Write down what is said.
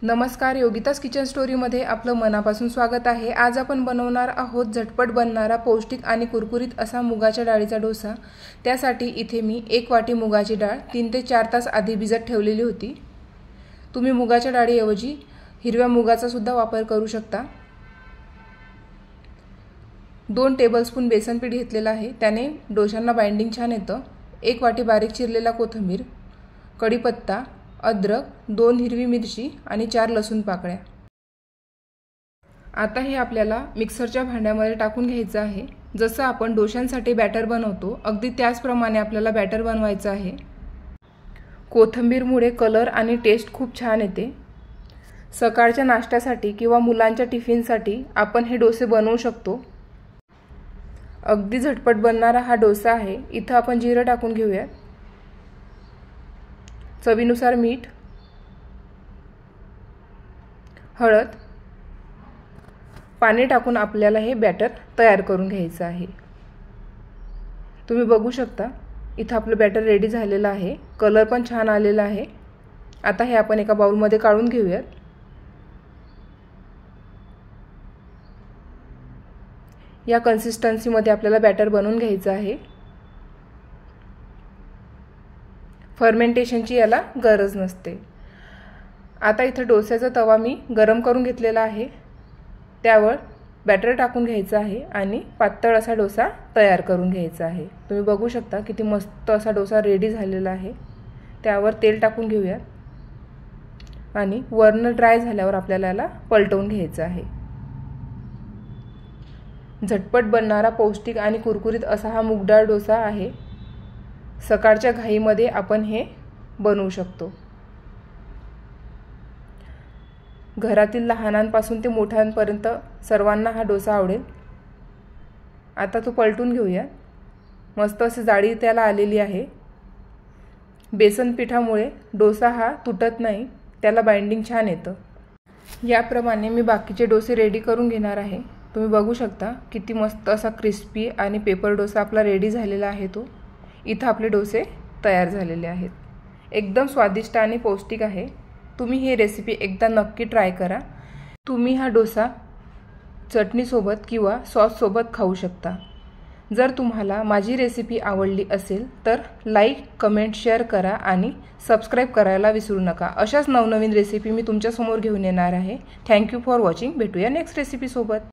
नमस्कार, योगितास किचन स्टोरीमध्ये आपलं मनापासून स्वागत आहे। आज आपण बनवणार आहोत झटपट बनणारा पौष्टिक आणि कुरकुरीत असा मुगाच्या डाळीचा डोसा। त्यासाठी इथे मी 1 वाटी मुगाची डाळ 3 ते 4 तास आधी भिजत ठेवलेली होती। तुम्ही मुगाच्या डाळीऐवजी हिरव्या मुगाचा सुद्धा वापर करू शकता। 2 टेबलस्पून बेसन पीठ घेतलेलं आहे, त्याने डोशांना बाइंडिंग छान येतं। 1 वाटी बारीक चिरलेला कोथिंबीर, कढीपत्ता, अद्रक, 2 हिरवी मिरची आणि 4 लसूण पाकळ्या। आता हे आपल्याला मिक्सरच्या भांड्यामध्ये टाकून घ्यायचं आहे। जसं आपण डोशांसाठी बॅटर बनवतो अगदी त्याचप्रमाणे आपल्याला बॅटर बनवायचं आहे। कोथिंबीरमुळे कलर आणि टेस्ट खूप छान येते। सकाळच्या नाश्त्यासाठी किंवा मुलांच्या टिफिनसाठी आपण हे डोसे बनवू शकतो। अगदी झटपट बनणारा हा डोसा आहे। इथं आपण जिरं टाकून घेऊया, चवीनुसार मीठ, हळद, पाणी टाकून आपल्याला हे बॅटर तयार करून घ्यायचं आहे। तुम्ही बघू शकता इथं आपलं बॅटर रेडी झालेलं आहे। कलर पण छान आलेला आहे। आता हे आपण एका बाउलमध्ये काढून घेऊया। या कन्सिस्टन्सीमध्ये आपल्याला बॅटर बनवून घ्यायचं आहे। फर्मेंटेशनची याला गरज नसते। आता इथे डोस्याचा तवा मी गरम करून घेतलेला आहे, त्यावर बॅटर टाकून घ्यायचं आहे आणि पातळ असा डोसा तयार करून घ्यायचा आहे। तुम्ही बघू शकता किती मस्त असा डोसा रेडी झालेला आहे। त्यावर तेल टाकून घेऊया आणि वरनं ड्राय झाल्यावर आपल्याला याला पलटवून घ्यायचं आहे। झटपट बनणारा पौष्टिक आणि कुरकुरीत असा हा मूगडाळ डोसा आहे। सकाळच्या घाईमध्ये आपण हे बनवू शकतो। घरातील लहानांपासून ते मोठ्यांपर्यंत सर्वांना हा डोसा आवडेल। आता तो पलटून घेऊया। मस्त अशी जाडी त्याला आलेली आहे। बेसन पिठामुळे डोसा हा तुटत नाही, त्याला बाइंडिंग छान येतं। याप्रमाणे मी बाकीचे डोसे रेडी करून घेणार आहे। तुम्ही बघू शकता किती मस्त असा क्रिस्पी आणि पेपर डोसा आपला रेडी झालेला आहे। तो इथं आपले डोसे तयार झालेले आहेत। एकदम स्वादिष्ट आणि पौष्टिक आहे। तुम्ही ही रेसिपी एकदा नक्की ट्राय करा। तुम्ही हा डोसा चटणीसोबत किंवा सॉससोबत खाऊ शकता। जर तुम्हाला माझी रेसिपी आवडली असेल तर लाईक, कमेंट, शेअर करा आणि सबस्क्राईब करायला विसरू नका। अशाच नवनवीन रेसिपी मी तुमच्यासमोर घेऊन येणार आहे। Thank you for watching. भेटूया नेक्स्ट रेसिपीसोबत।